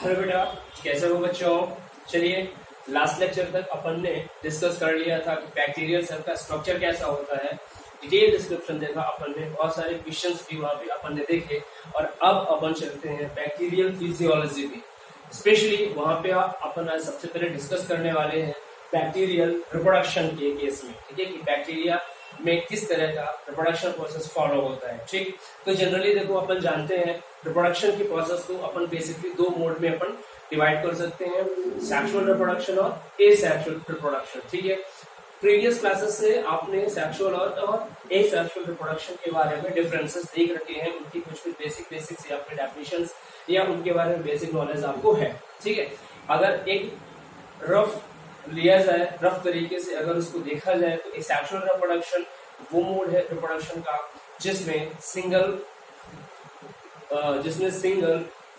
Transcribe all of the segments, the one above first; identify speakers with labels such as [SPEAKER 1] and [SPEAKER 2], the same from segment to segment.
[SPEAKER 1] Hello बेटा, कैसे हो बच्चों। चलिए, लास्ट लेक्चर तक अपन ने डिस्कस कर लिया था कि बैक्टीरियल सेल का स्ट्रक्चर कैसा होता है। डिटेल डिस्क्रिप्शन देखा अपन ने, बहुत सारे क्वेश्चंस भी वहां पे अपन ने देखे। और अब अपन चलते हैं बैक्टीरियल फिजियोलॉजी पे। स्पेशली वहां पे अपन आज सबसे पहले डिस्कस करने वाले हैं बैक्टीरियल रिप्रोडक्शन के केस में। ठीक है, कि बैक्टीरिया में किस तरह का रिप्रोडक्शन प्रोसेस फॉलो होता है। ठीक, तो जनरली देखो अपन जानते हैं रिप्रोडक्शन की प्रोसेस को अपन बेसिकली दो मोड में अपन डिवाइड कर सकते हैं, सेक्सुअल रिप्रोडक्शन और एसेक्सुअल रिप्रोडक्शन। ठीक है, प्रीवियस क्लासेस से आपने सेक्सुअल और एसेक्सुअल रिप्रोडक्शन के बारे में डिफरेंसेस देख रखे हैं, उनकी कुछ बेसिक्स या फिर डेफिनेशंस या उनके बारे में बेसिक नॉलेज आपको है। ठीक है, अगर एक रफ लिया जाए, रफ तरीके से अगर उसको देखा जाए तो एसेक्सुअल रिप्रोडक्शन वो मोड है रिप्रोडक्शन का जिसमें सिंगल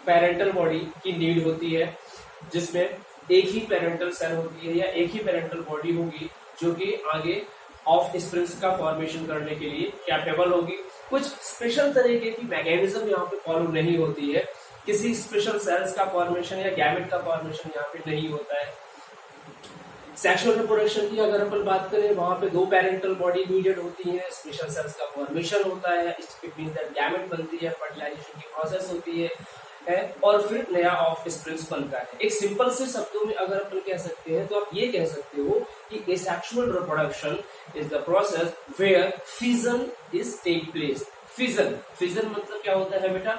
[SPEAKER 1] पेरेंटल बॉडी की नीड होती है, जिसमें एक ही पेरेंटल सेल होती है या एक ही पेरेंटल बॉडी होगी जो कि आगे ऑफ स्प्रिंग्स का फॉर्मेशन करने के लिए कैपेबल होगी। कुछ स्पेशल तरीके की मैकेनिज्म यहाँ पे फॉलो नहीं होती है, किसी स्पेशल सेल्स का फॉर्मेशन या गैमेट का फॉर्मेशन यहाँ पे नहीं होता है। सेक्सुअल रिप्रोडक्शन की अगर अपन बात करें, वहां पे दो पेरेंटल बॉडी नीडेड होती है, स्पेशल सेल्स का फॉर्मेशन होता है, इट मींस दैट गैमेट बनती है, फर्टिलाइजेशन की प्रोसेस होती है और फिर नया ऑफ स्प्रिंग्स बनता है। एक सिंपल से शब्दों में अगर अपन कह सकते हैं तो आप ये कह सकते हो कि asexual reproduction is the process where fission is take place. Fission मतलब क्या होता है बेटा?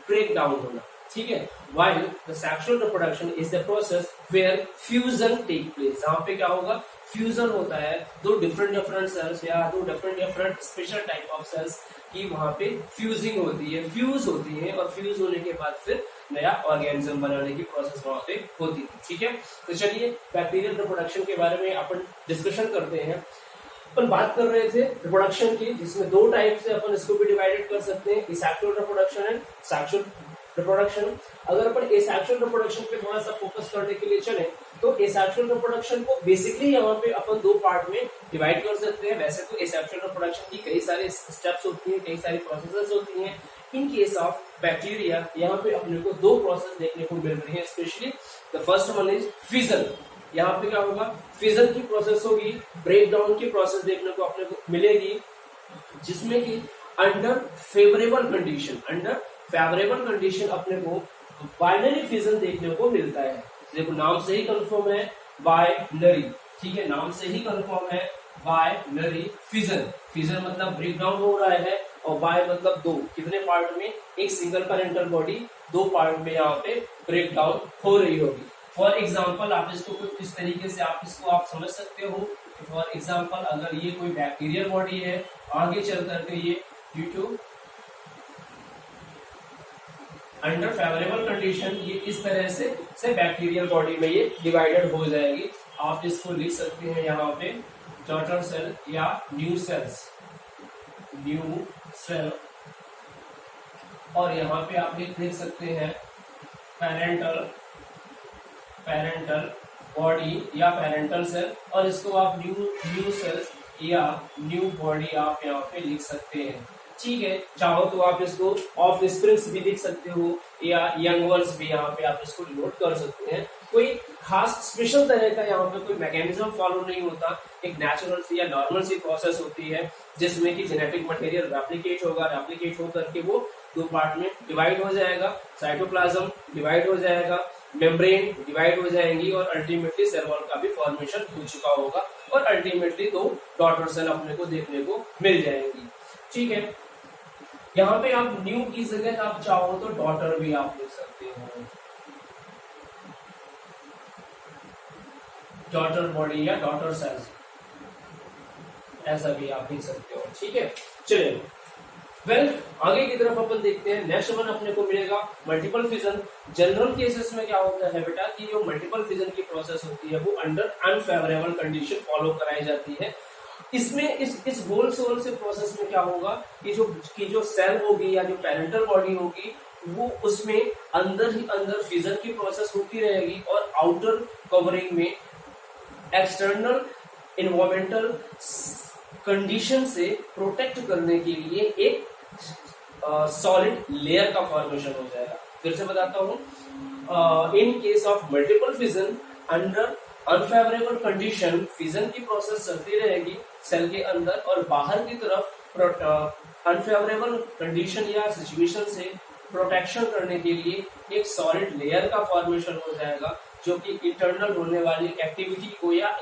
[SPEAKER 1] ब्रेक डाउन होना। ठीक है, while the sexual reproduction is the process where fusion take place। जहाँ पे क्या होगा? फ्यूजन होता है, दो डिफरेंट सेल्स या दो different special type of cells की वहां पे फ्यूजिंग होती है, फ्यूज होती है और फ्यूज होने के बाद फिर नया ऑर्गेनिज्म बनाने की प्रोसेस वहां पे होती है। ठीक है, तो चलिए बैक्टीरियल रिप्रोडक्शन के बारे में अपन डिस्कशन करते हैं। अपन बात कर रहे थे रिप्रोडक्शन की, जिसमें दो टाइप से अपन इसको भी डिवाइडेड कर सकते हैं, asexual reproduction and sexual reproduction. अगर अपन एसेक्सुअल रिप्रोडक्शन पे थोड़ा सा फोकस करने के लिए चले तो एसेक्सुअल रिप्रोडक्शन को बेसिकली यहाँ पे अपन दो पार्ट में डिवाइड कर सकते हैं। वैसे तो एसेक्सुअल रिप्रोडक्शन की कई सारे स्टेप्स होती हैं, कई सारी प्रोसेसेस होती हैं। इन केस ऑफ बैक्टीरिया यहाँ पे अपने को दो प्रोसेस देखने को मिल रही है, specially the first one is fission. यहाँ पे क्या होगा? फिजन की प्रोसेस होगी, ब्रेक डाउन की प्रोसेस देखने को अपने को मिलेगी, जिसमें कि अंडर फेवरेबल कंडीशन अपने को बाइनरी फिजन देखने को मिलता है। देखो नाम से ही कंफर्म है बाइनरी। ठीक है, नाम से ही कंफर्म है बाइनरी फिजन मतलब ब्रेक डाउन हो रहा है, और बाय मतलब दो, कितने पार्ट में? एक सिंगल पेरेंटल बॉडी दो पार्ट में यहाँ पे ब्रेक डाउन हो रही होगी। फॉर एग्जाम्पल आप इसको कुछ इस तरीके से आप समझ सकते हो। फॉर एग्जाम्पल अगर ये कोई बैक्टीरियल बॉडी है, आगे चल करके ये due to under favourable condition ये इस तरह से बैक्टीरियल बॉडी में ये डिवाइडेड हो जाएगी। आप इसको लिख सकते हैं यहाँ पे डॉटर सेल या न्यू सेल, और यहाँ पे आप लिख सकते हैं पेरेंटल बॉडी या पेरेंटल सेल, और इसको आप न्यू सेल्स या न्यू बॉडी आप यहाँ पे लिख सकते हैं। ठीक है, चाहो तो आप इसको ऑफ स्प्रिंग्स भी लिख सकते हो या यंग वंस भी यहाँ पे आप इसको डिनोट कर सकते हैं। कोई खास स्पेशल तरह का यहाँ पे कोई मैकेनिज्म फॉलो नहीं होता, एक नेचुरल सी या नॉर्मल सी प्रोसेस होती है जिसमें कि जेनेटिक मटेरियल रेप्लिकेट होकर के वो दो पार्ट में डिवाइड हो जाएगा, साइटोप्लाज्म डिवाइड हो जाएगा, मेम्ब्रेन डिवाइड हो जाएंगी और अल्टीमेटली सेल वॉल का भी फॉर्मेशन हो चुका होगा और अल्टीमेटली दो डॉटर सेल अपने को देखने को मिल जाएंगी। ठीक है, यहाँ पे आप न्यू की जगह आप चाहो तो डॉटर भी आप लिख सकते हो, डॉटर बॉडी या डॉटर सेल्स, ऐसा भी आप लिख सकते हो। ठीक है, चलिए आगे की तरफ अपन देखते हैं। नेक्स्ट वन अपने को मिलेगा मल्टीपल फिजन। जनरल केसेस में क्या होता है बेटा कि जो मल्टीपल फिजन की प्रोसेस होती है वो अंडर अनफेवरेबल कंडीशन फॉलो कराई जाती है। इसमें इस होल सोल से प्रोसेस में क्या होगा कि जो सेल होगी या जो पेरेंटल बॉडी होगी वो उसमें अंदर ही अंदर फिजन की प्रोसेस होती रहेगी और आउटर कवरिंग में एक्सटर्नल इन्वायरमेंटल कंडीशन से प्रोटेक्ट करने के लिए एक सॉलिड लेयर का फॉर्मेशन हो जाएगा। फिर से बताता हूं, in case of multiple fission under unfavourable condition fission की प्रोसेस चलती रहेगी सेल के अंदर, और बाहर की तरफ अनफेवरेबल कंडीशन या सिचुएशन से प्रोटेक्शन करने के लिए एक सॉलिड लेयर का फॉर्मेशन हो जाएगा, जो कि इंटरनल होने वाली एक्टिविटी को या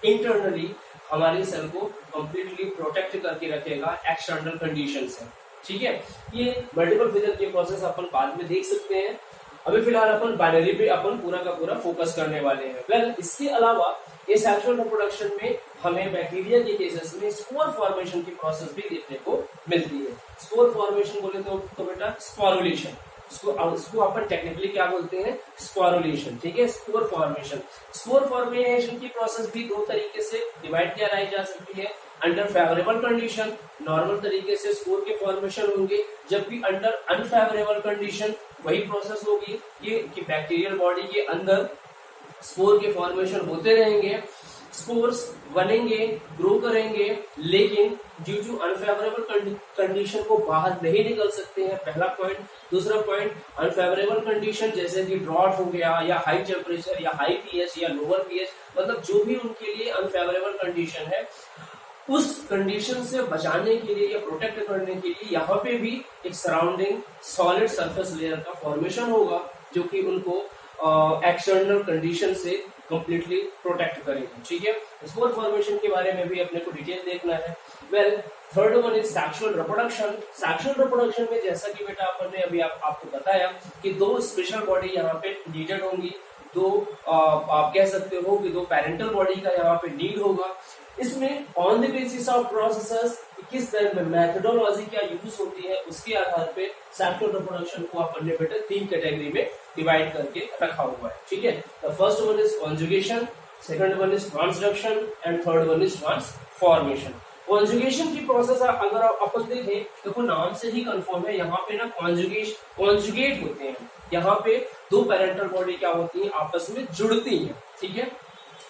[SPEAKER 1] इंटरनली हमारे सेल को कंप्लीटली प्रोटेक्ट करके रखेगा एक्सटर्नल कंडीशन से। ठीक है, ये मल्टीपल फिजन की प्रोसेस अपन बाद में देख सकते हैं। अभी फिलहाल अपन बाइनरी पे अपन पूरा का पूरा फोकस करने वाले हैं। वेल, इसके अलावा इस सेक्सुअल रिप्रोडक्शन में हमें बैक्टीरिया के केसेस में स्पोर फॉर्मेशन की प्रोसेस भी देखने को मिलती है। स्पोर फॉर्मेशन बोले तो बेटा स्पोरुलेशन, इसको अपन टेक्निकली क्या बोलते हैं, स्पोरुलेशन। ठीक है, स्पोर फॉर्मेशन। स्पोर फॉर्मेशन की प्रोसेस भी दो तरीके से डिवाइड किया जा सकती है। अंडर फेवरेबल कंडीशन नॉर्मल तरीके से स्पोर के फॉर्मेशन होंगे, जबकि अंडर अनफेवरेबल कंडीशन वही प्रोसेस होगी कि बैक्टीरियल बॉडी के अंदर स्पोर के फॉर्मेशन होते रहेंगे, स्पोर्स बनेंगे, ग्रो करेंगे, लेकिन ड्यू टू अनफेवरेबल कंडीशन को बाहर नहीं निकल सकते हैं, पहला पॉइंट। दूसरा पॉइंट, अनफेवरेबल कंडीशन जैसे कि ड्रॉट हो गया, या हाई टेम्परेचर, या हाई पीएच, या लोअर पीएच, मतलब जो भी उनके लिए अनफेवरेबल कंडीशन है, उस कंडीशन से बचाने के लिए या प्रोटेक्ट करने के लिए यहाँ पे भी एक सराउंडिंग सॉलिड सरफेस लेयर का फॉर्मेशन होगा, जो कि उनको एक्सटर्नल कंडीशन से कंप्लीटली प्रोटेक्ट करेगी। ठीक है, स्पोर फॉर्मेशन के बारे में भी अपने को डिटेल देखना है। Well, third one is sexual reproduction. Sexual reproduction में जैसा कि बेटा अपन ने अभी आपको बताया कि दो स्पेशल बॉडी यहाँ पे नीडेड होंगी, दो आप कह सकते हो कि दो पेरेंटल बॉडी का यहाँ पे नीड होगा। इसमें on the basis of processes किस तरह में मेथोडोलॉजी क्या यूज होती है, उसके आधार पे सेक्सुअल रिप्रोडक्शन को अपन ने बेटा तीन कैटेगरी में डिवाइड करके रखा हुआ है। ठीक है, the first one is conjugation, second one is transduction, and third one is transformation. Conjugation की प्रोसेस अगर अपन देखें तो नाम से ही कंफर्म है, यहाँ पे ना कॉन्जुगेट होते हैं। यहाँ पे दो पेरेंटल बॉडी क्या होती है, आपस में जुड़ती है। ठीक है,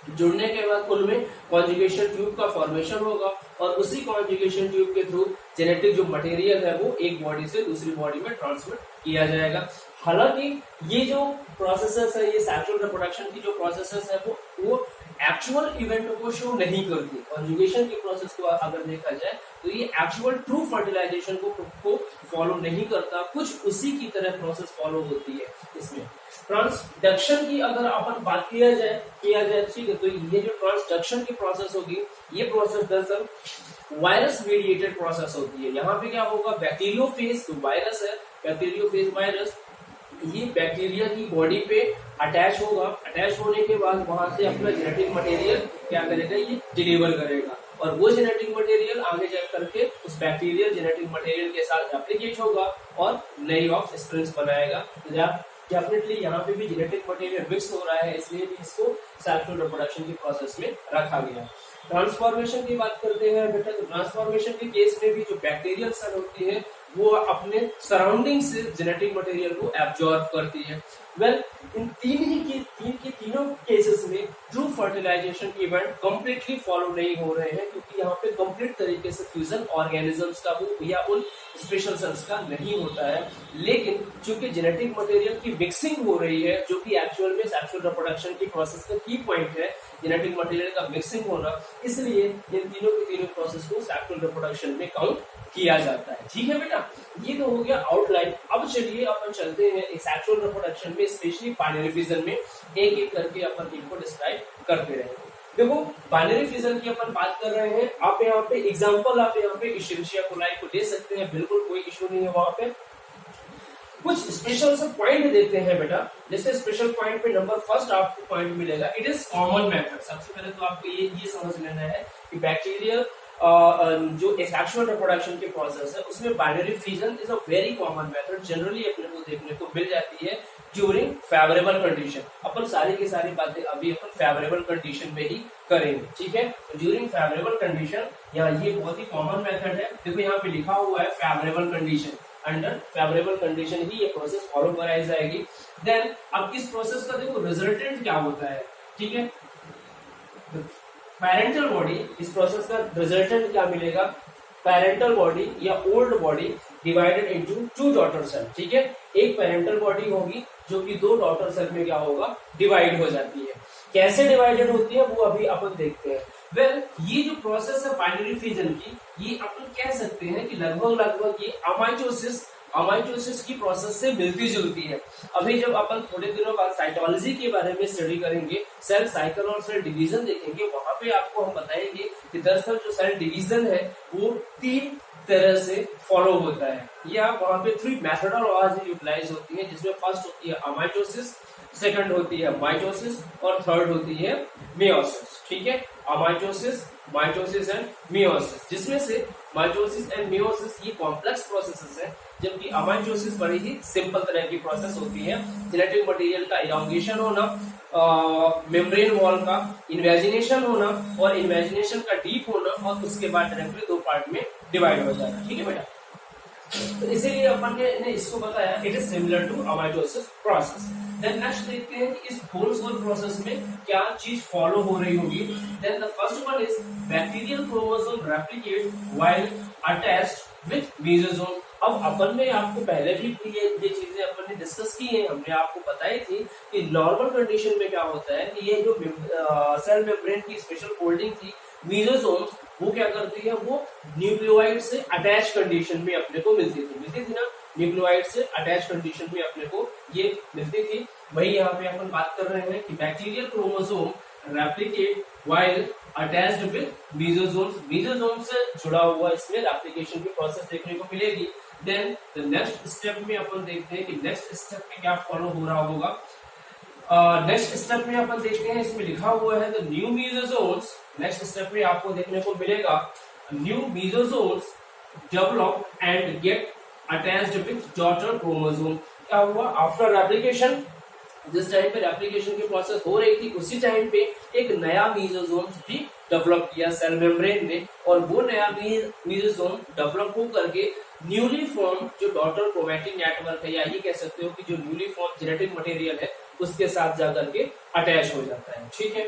[SPEAKER 1] जुड़ने के बाद उनमें कॉन्जुगेशन ट्यूब का फॉर्मेशन होगा, और उसी कॉन्जुगेशन ट्यूब के थ्रू जेनेटिक जो मटेरियल है वो एक बॉडी से दूसरी बॉडी में ट्रांसफर किया जाएगा। हालांकि ये जो प्रोसेसेस है, ये सेक्सुअल रिप्रोडक्शन की जो प्रोसेसेस है वो एक्चुअल इवेंट को शो नहीं करती। कॉन्जुगेशन की प्रोसेस को अगर देखा जाए तो ये एक्चुअल ट्रू फर्टिलाइजेशन को फॉलो नहीं करता, कुछ उसी की तरह प्रोसेस फॉलो होती है। इसमें ट्रांसडक्शन की अगर अपन बात किया जाए ठीक है, तो ये जो ट्रांसडक्शन की प्रोसेस होगी, ये प्रोसेस दरअसल वायरस मीडिएटेड प्रोसेस होती है। यहाँ पे क्या होगा, बैक्टीरियोफेज जो वायरस है, बैक्टीरियोफेज वायरस, ये बैक्टीरिया की बॉडी पे अटैच होगा। अटैच होने के बाद वहां से अपना जेनेटिक मटेरियल क्या करेगा, ये डिलीवर करेगा, और वो जेनेटिक मटेरियल आगे जा करके उस बैक्टीरियल जेनेटिक मटेरियल के साथ एप्लीकेट होगा और नई ऑफ स्प्रिंग्स बनाएगा। डेफिनेटली यहाँ पे भी जेनेटिक मटेरियल मिक्स हो रहा है, इसलिए भी इसको सेक्सुअल रिप्रोडक्शन की प्रोसेस में रखा गया। ट्रांसफॉर्मेशन की बात करते हैं बेटा, तो ट्रांसफॉर्मेशन के केस में भी जो बैक्टीरियल सेल होती है वो अपने सराउंडिंग से जेनेटिक मटेरियल को एब्जॉर्ब करती है। वेल, इन तीनों केसेस में true fertilization event completely follow नहीं हो रहे हैं, क्योंकि यहाँ पे कंप्लीट तरीके से फ्यूजन ऑर्गेनिजम्स का हो या उन स्पेशल सेल्स का नहीं होता है। लेकिन चूंकि जेनेटिक मटेरियल की मिक्सिंग हो रही है, जो कि एक्चुअल में सेक्सुअल रिप्रोडक्शन की प्रोसेस का की पॉइंट है, जेनेटिक मटेरियल का मिक्सिंग होना, इसलिए इन तीनों की तीनों प्रोसेस को सेक्सुअल रिप्रोडक्शन में काउंट किया जाता है। ठीक है बेटा, ये तो हो गया आउटलाइन। अब चलिए अपन चलते हैं सेक्सुअल रिप्रोडक्शन में, स्पेशली बाइनरी फिजन में एक एक करके अपन इनको डिस्क्राइब करते रहेंगे। देखो, बाइनरी फिजन की अपन बात कर रहे हैं, आप यहाँ पे एग्जांपल आप यहाँ पे इशेरिशिया कोलाई को ले सकते हैं, बिल्कुल कोई इशू नहीं है। वहां पे कुछ स्पेशल से पॉइंट देते हैं बेटा, जैसे स्पेशल पॉइंट पे नंबर फर्स्ट आपको पॉइंट मिलेगा, इट इज कॉमन मेथड। सबसे पहले तो आपको ये समझ लेना है कि बैक्टीरियल जो सेक्सुअल रिप्रोडक्शन के प्रोसेस है उसमें binary fission is a very common method, generally अपने को देखने को मिल जाती है ड्यूरिंग फेवरेबल कंडीशन। अपन सारी की सारी बातें अभी अपन फेवरेबल कंडीशन में ही करेंगे। ठीक है, ड्यूरिंग फेवरेबल कंडीशन, यहाँ ये बहुत ही कॉमन मेथड है। देखो यहाँ पे लिखा हुआ है favourable condition, under favourable condition ही ये प्रोसेस फॉलो कराई जाएगी। देन अब इस प्रोसेस का देखो रिजल्टेंट क्या होता है। ठीक है, पेरेंटल बॉडी, इस प्रोसेस का रिजल्टेंट क्या मिलेगा, पेरेंटल बॉडी या old body divided into two daughter cell, ठीक है। एक पेरेंटल बॉडी होगी जो कि दो डॉटर सेल में क्या होगा, डिवाइड हो जाती है। कैसे डिवाइडेड होती है वो अभी अपन देखते हैं। वेल, ये जो प्रोसेस है बाइनरी फिजन की, ये अपन कह सकते हैं कि लगभग ये अमाइटोसिस की प्रोसेस से मिलती जुलती है। अभी जब अपन थोड़े दिनों बाद साइटोलॉजी के बारे में स्टडी करेंगे, सेल साइकिल और सेल डिवीजन देखेंगे, वहां पे आपको हम बताएंगे कि दरअसल जो सेल डिवीजन है वो 3 तरह से फॉलो होता है, या वहां पे 3 मेथोडोलॉजी यूटिलाइज होती है, जिसमें फर्स्ट होती है अमाइटोसिस, सेकंड होती है माइटोसिस और थर्ड होती है मियोसिस, ठीक है। अमाइटोसिस, माइटोसिस एंड मियोसिस, जिसमें से माइटोसिस एंड मियोसिस ये कॉम्प्लेक्स प्रोसेसेस है, जबकि अमाइटोसिस बड़ी ही सिंपल तरह की प्रोसेस होती है। जेनेटिक मटेरियल का इलांगेशन होना, मेम्ब्रेन वॉल का इन्वेजिनेशन होना और इन्वेजिनेशन का डीप होना, और उसके बाद डायरेक्टली 2 पार्ट में डिवाइड हो जाना, ठीक है बेटा। तो इसीलिए अपन ने इसको बताया it is similar to amitosis process. Then next देखते हैं कि इस होल सेल प्रोसेस में क्या चीज फॉलो हो रही होगी। Then the first one is bacterial chromosome replicate while attached with mesosome. अब अपन ने आपको पहले भी ये चीजें अपन ने डिस्कस की है, हमने आपको बताई थी कि नॉर्मल कंडीशन में क्या होता है कि ये जो सेल मेम्ब्रेन की स्पेशल फोल्डिंग थी मेसोसोम्स, वो क्या करती है, वो न्यूक्लियोइड से अटैच कंडीशन में अपने को मिलती थी ना, न्यूक्लियोइड से अटैच कंडीशन में अपने को ये मिलती थी। वही यहाँ पे अपन बात कर रहे हैं कि bacterial chromosome replicate while attached with मेसोसोम्स, mesosome से जुड़ा हुआ इसमें रेप्लिकेशन की प्रोसेस देखने को मिलेगी। देन द नेक्स्ट स्टेप में अपन देखते हैं कि नेक्स्ट स्टेप में क्या फॉलो हो रहा होगा। नेक्स्ट स्टेप में अपन देखते हैं, इसमें लिखा हुआ है द न्यू मेसोसोम्स। नेक्स्ट स्टेप में आपको देखने को मिलेगा new मेसोसोम्स develop and get attached with daughter chromosome. क्या हुआ, आफ्टर रेप्लिकेशन, जिस टाइम पे रेप्लिकेशन की प्रोसेस हो रही थी उसी टाइम पे एक नया मेसोसोम्स भी डेवलप किया सेल मेम्ब्रेन ने, और वो नया मेसोसोम डेवलप हो करके न्यूली फॉर्म जो डॉटर क्रोमैटिक नेटवर्क है, या ये कह सकते हो कि जो न्यूली फॉर्म जेनेटिक मटेरियल है उसके साथ जाकर के अटैच हो जाता है, ठीक है।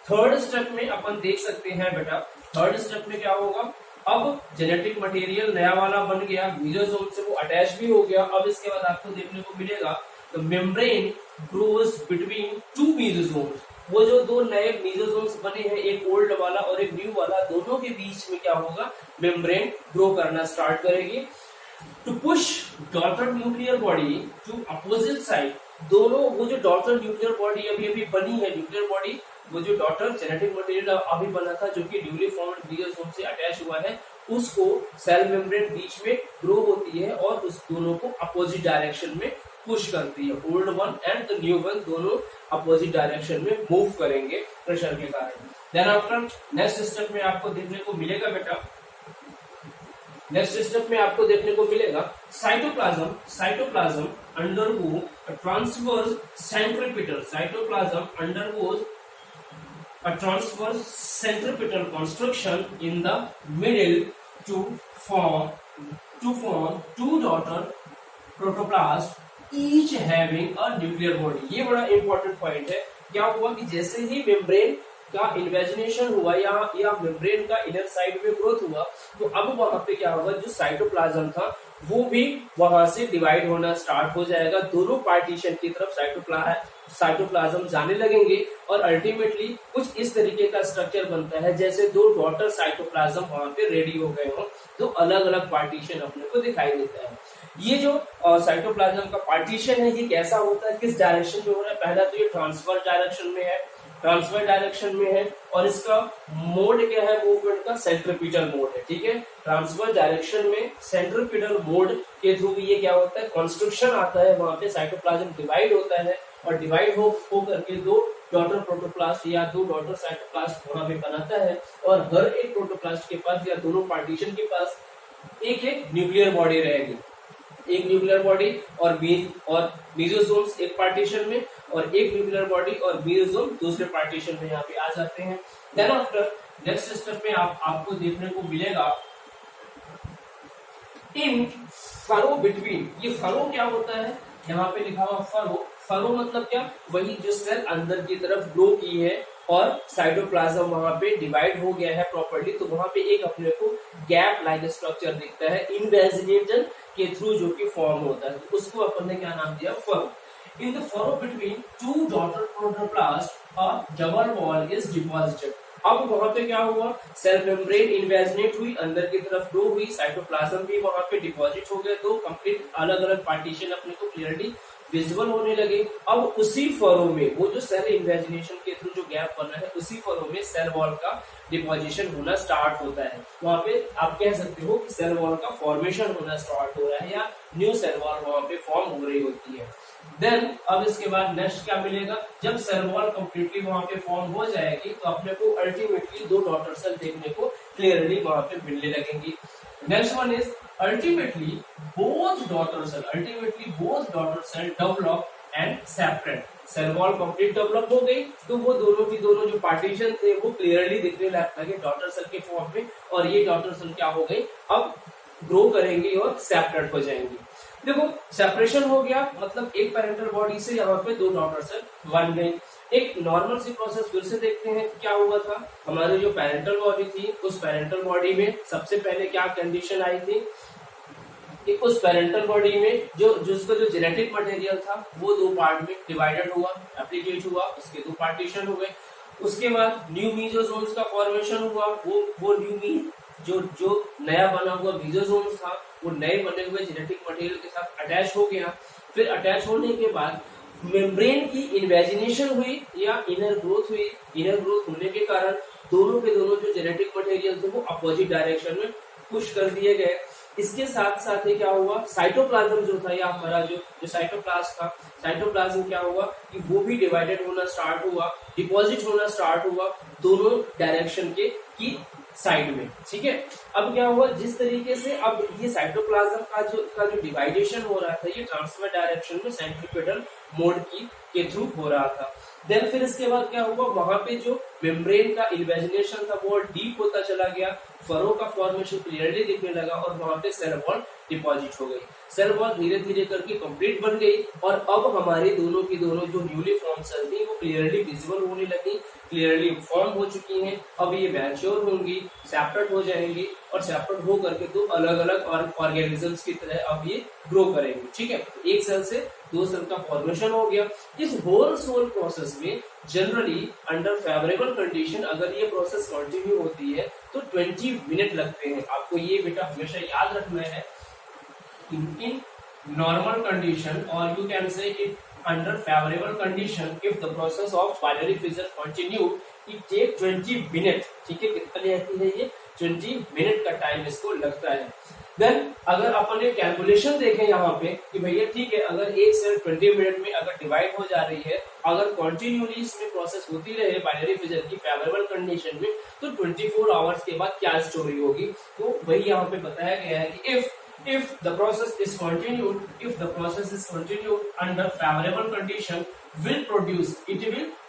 [SPEAKER 1] थर्ड स्टेप में अपन देख सकते हैं बेटा, थर्ड स्टेप में क्या होगा, अब जेनेटिक मटेरियल नया वाला बन गया, मेसोसोम से वो अटैच भी हो गया। अब इसके बाद आपको देखने को मिलेगा तो मेम्ब्रेन ग्रोज बिटवीन 2 मेसोसोम्स। वो जो 2 नए मेसोसोम्स बने हैं, एक ओल्ड वाला और एक न्यू वाला, दोनों के बीच में क्या होगा, मेम्ब्रेन ग्रो करना स्टार्ट करेगी to push daughter nuclear body to opposite side. दोनों वो जो डॉटर न्यूक्लियर बॉडी अभी बनी है, न्यूक्लियर बॉडी, वो जो डॉटर जेनेटिक मटेरियल अभी बना था जो कि न्यूली फॉर्म्ड मेसोसोम से अटैच हुआ है, उसको सेल मेम्ब्रेन बीच में ग्रो होती है और उस दोनों को अपोजिट डायरेक्शन में पुश करती है। Old one and the new one दोनों अपोजिट डायरेक्शन में मूव करेंगे प्रेशर के कारण। देन आफ्टर नेक्स्ट स्टेप में आपको देखने को मिलेगा बेटा, नेक्स्ट स्टेप में आपको देखने को मिलेगा cytoplasm undergo transverse centripetal, cytoplasm undergoes a transverse centripetal construction in the middle to form 2 daughter protoplasts each having a nuclear body। ये बड़ा इंपॉर्टेंट पॉइंट है। क्या हुआ कि जैसे ही मेम्ब्रेन का इन्वेजिनेशन हुआ या मेम्ब्रेन का इनर साइड में ग्रोथ हुआ, तो अब वहां पे क्या होगा, जो साइटोप्लाज्म था वो भी वहां से डिवाइड होना स्टार्ट हो जाएगा। दोनों पार्टीशन की तरफ साइटोप्लाज्म जाने लगेंगे और अल्टीमेटली कुछ इस तरीके का स्ट्रक्चर बनता है जैसे 2 डॉटर साइटोप्लाज्म वहां पे रेडी हो गए हो, तो अलग अलग पार्टीशन अपने को दिखाई देता है। ये जो साइटोप्लाज्म का पार्टीशन है ये कैसा होता है, किस डायरेक्शन में हो रहा है, पहला तो ये ट्रांसफर डायरेक्शन में है, और इसका मोड क्या है, मूवमेंट का सेंट्रीपिटल मोड है, ठीक है। ट्रांसफर डायरेक्शन में सेंट्रीपिटल मोड के थ्रू ये क्या होता है, कंस्ट्रक्शन आता है, वहां पे साइटोप्लाज्म डिवाइड होता है और डिवाइड हो करके 2 डॉटर प्रोटोप्लास्ट या 2 डॉटर साइटोप्लास्ट वहां पे बनाता है, और हर एक प्रोटोप्लास्ट के पास या दोनों पार्टीशन के पास एक न्यूक्लियर बॉडी रहेगी, एक न्यूक्लियर बॉडी और मेसोसोम्स एक पार्टीशन में, और एक न्यूक्लियर बॉडी और मेसोसोम दूसरे पार्टीशन में यहाँ पे आ जाते हैं। देन आफ्टर नेक्स्ट स्टेप में आपको देखने को मिलेगा इन फरो बिटवीन। ये फरो क्या होता है, यहाँ पे लिखा हुआ फरो मतलब क्या, वही जो सेल अंदर की तरफ ग्रो की है और साइटोप्लाज्म वहां पे डिवाइड हो गया है प्रॉपर्ली, तो वहां पे एक अपने को गैप लाइक स्ट्रक्चर दिखता है इनवेजिनेटर के थ्रू जो कि फॉर्म होता है, तो उसको अपन ने क्या नाम दिया, furrow. In the furrow between two daughter protoplast a double wall is deposited. अब वहां पे क्या हुआ, सेल मेम्ब्रेन इन्वेजिनेट हुई, अंदर की तरफ ग्रो हुई, साइटोप्लाज्म भी वहां पे डिपॉजिट हो गया, तो कंप्लीट अलग अलग पार्टीशन अपने को क्लियरली विजुअल होने लगे। अब उसी फरो में वो जो सेल इन्वेजिनेशन के थ्रू जो गैप बना है, उसी फरो में सेल वॉल का डिपोजिशन होना स्टार्ट होता है। वहां पे आप कह सकते हो कि सेल वॉल का फॉर्मेशन होना स्टार्ट हो रहा है या न्यू सेल वॉल वहां पे फॉर्म हो रही होती है। देन अब इसके बाद नेक्स्ट क्या मिलेगा, जब सेल वॉल कंप्लीटली वहां पे फॉर्म हो जाएगी तो अपने को अल्टीमेटली दो डॉटर सेल देखने को क्लियरली वहां पे मिलने लगेंगी। Next one is ultimately both daughter cell develop and separate। Cell wall complete develop हो गई तो वो दोनों की दोनों जो पार्टीशन थे वो क्लियरली दिखने लगे डॉटर सेल के फॉर्म में, और ये डॉटर सेल क्या हो गई, अब ग्रो करेंगी और सेपरेट हो जाएंगी। देखो सेपरेशन हो गया मतलब एक पेरेंटल बॉडी से यहाँ पे दो डॉटर सेल बन गई। एक नॉर्मल सी प्रोसेस फिर से देखते हैं क्या हुआ था। हमारी जो पेरेंटल बॉडी थी, उस पेरेंटल बॉडी में सबसे पहले क्या कंडीशन आई थी कि उस पेरेंटल बॉडी में जिसका जो जेनेटिक मटेरियल था वो दो पार्ट में डिवाइडेड हुआ, एप्लीकेट हुआ, उसके दो पार्टीशन हुए। उसके बाद न्यू मीजोजोम्स का फॉर्मेशन हुआ, वो न्यू जो नया बना हुआ मीजोजोम्स था वो नए बने हुए जेनेटिक मटेरियल के साथ अटैच हो गया। फिर अटैच होने के बाद मेम्ब्रेन की इन्वेजिनेशन हुई या इनर ग्रोथ हुई। इनर ग्रोथ होने के कारण दोनों के दोनों जो जेनेटिक मटेरियल थे वो अपोजिट डायरेक्शन में पुश कर दिए गए। इसके साथ साथ ही क्या हुआ, साइटोप्लाज्म जो था या हमारा जो साइटोप्लाज्म था, साइटोप्लाज्म क्या हुआ कि वो भी डिवाइडेड होना स्टार्ट हुआ, डिपॉजिट होना स्टार्ट हुआ दोनों डायरेक्शन की साइड में। ठीक है, अब क्या हुआ, जिस तरीके से अब ये साइटोप्लाज्म का जो डिवाइडेशन हो रहा था ये ट्रांसफर डायरेक्शन में सेंट्रीपिटल मोड के थ्रू हो रहा था। देन फिर इसके बाद क्या हुआ, वहां पे जो मेम्ब्रेन का इन्वेजिनेशन था वो डीप होता चला गया, फरो का फॉर्मेशन क्लियरली दिखने लगा और वहां पे सेल वॉल डिपॉजिट हो गई। सेल वॉल धीरे धीरे करके कंप्लीट बन गई और अब हमारी दोनों की दोनों जो न्यूली फॉर्म सेल थी वो क्लियरली विजिबल होने लगी, क्लियरली फॉर्म हो चुकी हैं। अब ये मैच्योर होंगी, सेपरेट हो जाएंगी और सेपरेट हो करके दो अलग अलग ऑर्गेनिजम्स की तरह अब ये ग्रो करेंगे। ठीक है, एक सेल से दो सेल का फॉर्मेशन हो गया। इस होल सोल प्रोसेस में जनरली अंडर फेवरेबल कंडीशन अगर ये प्रोसेस कंटिन्यू होती है तो 20 मिनट लगते हैं। आपको ये बेटा हमेशा याद रखना है, in normal condition or you can say it under favorable condition if the process of binary fission continue it take 20 minutes। ठीक है, कितना लेती है ये 20 मिनट का टाइम इसको लगता है। देन अगर अपन एक कैलकुलेशन देखें यहाँ पे कि भैया ठीक है, अगर एक सेल 20 मिनट में अगर डिवाइड हो जा रही है, अगर कंटिन्यूली इसमें प्रोसेस होती रहे बाइनरी फिजन की फेवरेबल कंडीशन में, तो 24 आवर्स के बाद क्या स्टोरी होगी, तो वही यहाँ पे बताया गया है कि if the process is continued under favorable condition it will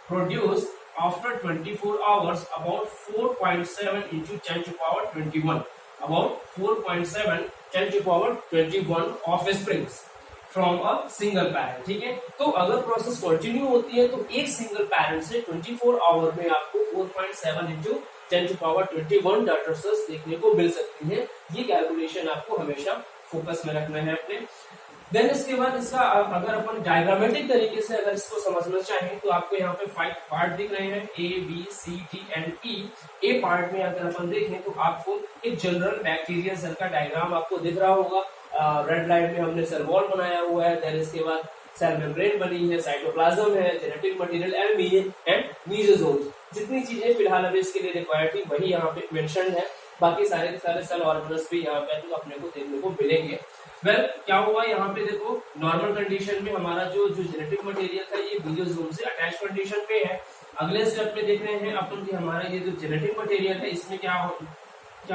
[SPEAKER 1] produce after 24 hours about 4.7 into 10 to power 21 about 4.7 10 to power 21 offsprings from a single parent. ठीक है, तो अगर प्रोसेस कंटिन्यू होती है तो एक सिंगल पैरेंट से 24 आवर में आपको 4.7 into 10 to power 21 daughter cells देखने को मिल सकती है। ये कैलकुलेशन आपको हमेशा फोकस में रखना है अपने। देन इसके बाद इसका अगर अपन डायग्रामेटिक तरीके से अगर इसको समझना चाहें तो आपको यहाँ पे 5 पार्ट दिख रहे हैं, A B C D and E. A part में अगर अपन देखें तो आपको एक जनरल बैक्टीरियल सेल का डायग्राम आपको दिख रहा होगा। रेड लाइट में हमने सेल वॉल बनाया हुआ है। देन इसके बाद सेल मेम्ब्रेन बनी है, साइटोप्लाज्म है, जेनेटिक मटेरियल एंड मीजोसोम्स। जितनी चीजें फिलहाल अभी इसके लिए रिक्वायर्ड थी वही यहाँ पे मेंशन है। बाकी सारे के सारे सेल ऑर्गेनल्स भी यहाँ पे तो अपने को देखने को मिलेंगे। क्या हुआ यहाँ पे देखो, नॉर्मल कंडीशन में हमारा जो जेनेटिक मटेरियल था ये मीजोसोम से अटैच कंडीशन पे है। अगले स्टेप में देख रहे हैं अपन कि हमारा ये जो जेनेटिक मटेरियल है इसमें क्या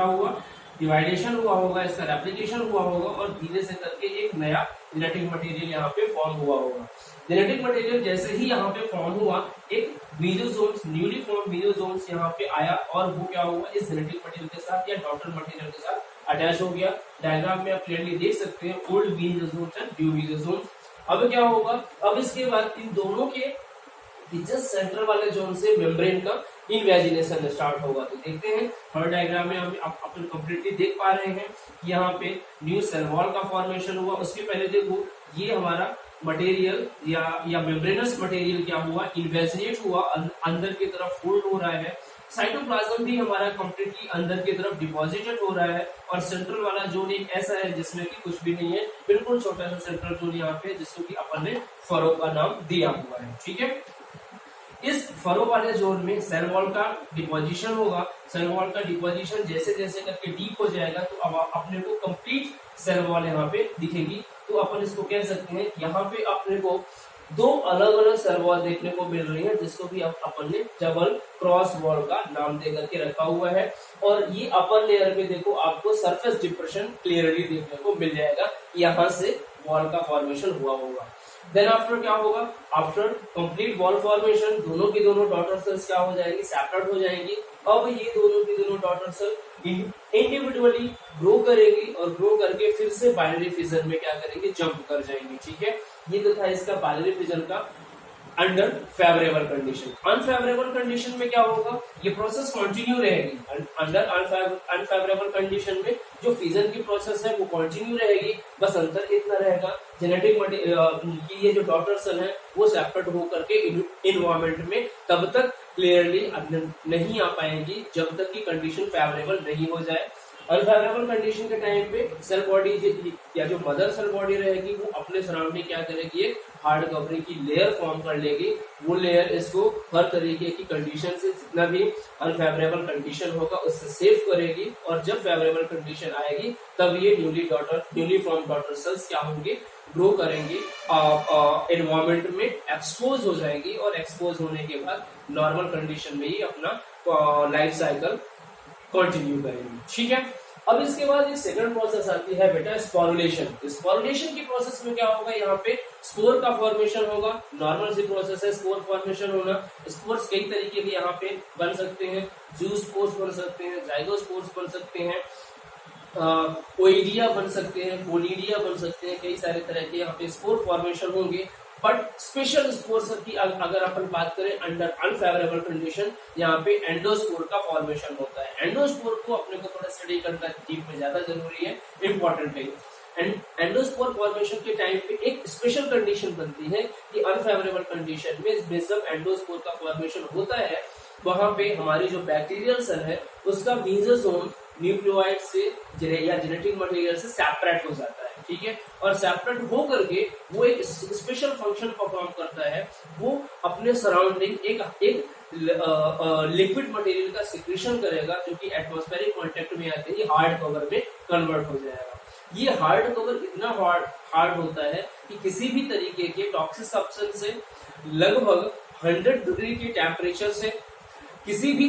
[SPEAKER 1] हुआ, डिवाइडेशन हुआ होगा, इसका रेप्लिकेशन हुआ होगा और धीरे से करके एक नया जेनेटिक मटेरियल यहाँ पे फॉर्म हुआ होगा। जेनेटिक मटेरियल जैसे ही यहाँ पे फॉर्म हुआ, एक मीजोसोम्स न्यूली फॉर्म मीजोसोम्स यहाँ पे आया और वो क्या हुआ, इस जेनेटिक मटेरियल के साथ या डॉटर मटेरियल के साथ अटैच हो गया। डायग्राम में आप क्लियरली देख सकते हैं ओल्ड मीजोसोम्स एंड न्यू मीजोसोम्स। अब क्या होगा, अब इसके बाद इन दोनों के कि जस्ट सेंट्रल वाले जोन से मेम्ब्रेन का इनवेजिनेशन स्टार्ट होगा। तो देखते हैं थर्ड डायग्राम में हम अपन कंप्लीटली देख पा रहे हैं कि यहाँ पे न्यू सेल वॉल का फॉर्मेशन हुआ। उसके पहले देखो ये हमारा मटेरियल या मेम्ब्रेनस मटेरियल क्या हुआ, इन्वेजिनेट हुआ, अंदर की तरफ फोल्ड हो रहा है। साइटोप्लाज्म भी हमारा कंप्लीटली अंदर की तरफ डिपॉजिटेड हो रहा है और सेंट्रल वाला जोन एक ऐसा है जिसमें कि कुछ भी नहीं है, बिल्कुल छोटा सा सेंट्रल जोन यहाँ पे जिसको कि अपन ने फरो का नाम दिया हुआ है। ठीक है, इस फरो वाले जोन में सेल वॉल का डिपोजिशन होगा। सेल वॉल का डिपोजिशन जैसे जैसे करके डीप हो जाएगा तो अब अपने को कंप्लीट सेल वॉल यहाँ पे दिखेगी। तो अपन इसको कह सकते हैं यहाँ पे अपने को दो अलग अलग सेल वॉल देखने को मिल रही है, जिसको भी अपन ने डबल क्रॉस वॉल का नाम दे करके रखा हुआ है। और ये अपर लेयर पे देखो आपको सरफेस डिप्रेशन क्लियरली देखने को मिल जाएगा, यहाँ से वॉल का फॉर्मेशन हुआ होगा। देन आफ्टर क्या होगा, आफ्टर कंप्लीट वॉल फॉर्मेशन दोनों की दोनों डॉटर सेल्स क्या हो जाएंगी, सेपरेट हो जाएंगी। अब ये दोनों की दोनों डॉटर सेल इंडिविजुअली ग्रो करेगी और ग्रो करके फिर से बाइनरी फिजन में क्या करेंगे, जंप कर जाएंगे। ठीक है, ये तो था इसका बाइनरी फिजन का under favourable condition. Unfavourable condition में क्या होगा, ये प्रोसेस कंटिन्यू रहेगी। अंडर अनफेवरेबल कंडीशन में जो फिजन की प्रोसेस है वो कंटिन्यू रहेगी, बस अंतर इतना रहेगा जेनेटिक की ये जो डॉटर सेल है वो सेपरेट होकर के इन्वायरमेंट में तब तक क्लियरली नहीं आ पाएंगी जब तक कि कंडीशन फेवरेबल नहीं हो जाए। अनफेवरेबल कंडीशन के टाइम पे सेल बॉडी या जो मदर सेल बॉडी रहेगी वो अपने सराउंडिंग क्या करेगी, एक हार्ड कवरिंग की लेयर फॉर्म कर लेगी। वो लेयर इसको हर तरीके की कंडीशन से, जितना भी अनफेवरेबल कंडीशन होगा उससे सेफ करेगी। और जब फेवरेबल कंडीशन आएगी तब ये न्यूली फॉर्म डॉटर सेल्स क्या होंगे, ग्रो करेंगे, एनवायरमेंट में एक्सपोज हो जाएगी और एक्सपोज होने के बाद नॉर्मल कंडीशन में ही अपना लाइफ साइकिल कंटिन्यू करेंगे। ठीक है, अब इसके बाद एक सेकंड प्रोसेस आती है बेटा स्पोरुलेशन। स्पोरुलेशन की प्रोसेस में क्या होगा, यहाँ पे स्पोर का फॉर्मेशन होगा। नॉर्मल सी प्रोसेस है स्पोर फॉर्मेशन होना। स्पोर्स कई तरीके के यहाँ पे बन सकते हैं, जू स्पोर्स बन सकते हैं, जाइगोस्पोर्स बन सकते हैं, ओइडिया बन सकते हैं, कोनिडिया बन सकते हैं, कई सारे तरह के यहाँ पे स्पोर फॉर्मेशन होंगे। बट स्पेशल स्पोर्स की अगर अपन बात करें अंडर अनफेवरेबल कंडीशन, यहाँ पे एंडोस्पोर का फॉर्मेशन होता है। एंडोस्पोर को अपने को थोड़ा स्टडी करना डीप में ज्यादा जरूरी है, इंपॉर्टेंट है। एंडोस्पोर फॉर्मेशन के टाइम पे एक स्पेशल कंडीशन बनती है कि अनफेवरेबल कंडीशन में जब एंडोस्पोर का फॉर्मेशन होता है वहां पे हमारी जो बैक्टीरियल सेल है उसका मेसोसोम न्यूक्लियोइड से या जेनेटिक मटेरियल से सेपरेट हो जाता है। ठीक है, और सेपरेट हो करके वो एक स्पेशल फंक्शन परफॉर्म करता है। वो अपने सराउंडिंग एक लिक्विड मटेरियल का सिक्रेशन करेगा जो कि एटमॉस्फेरिक कांटेक्ट में आते ही हार्ड कवर में कन्वर्ट हो जाएगा। ये हार्ड कवर इतना हार्ड होता है कि किसी भी तरीके के टॉक्सिक सब्सटेंस से लगभग 100 डिग्री के टेम्परेचर से किसी भी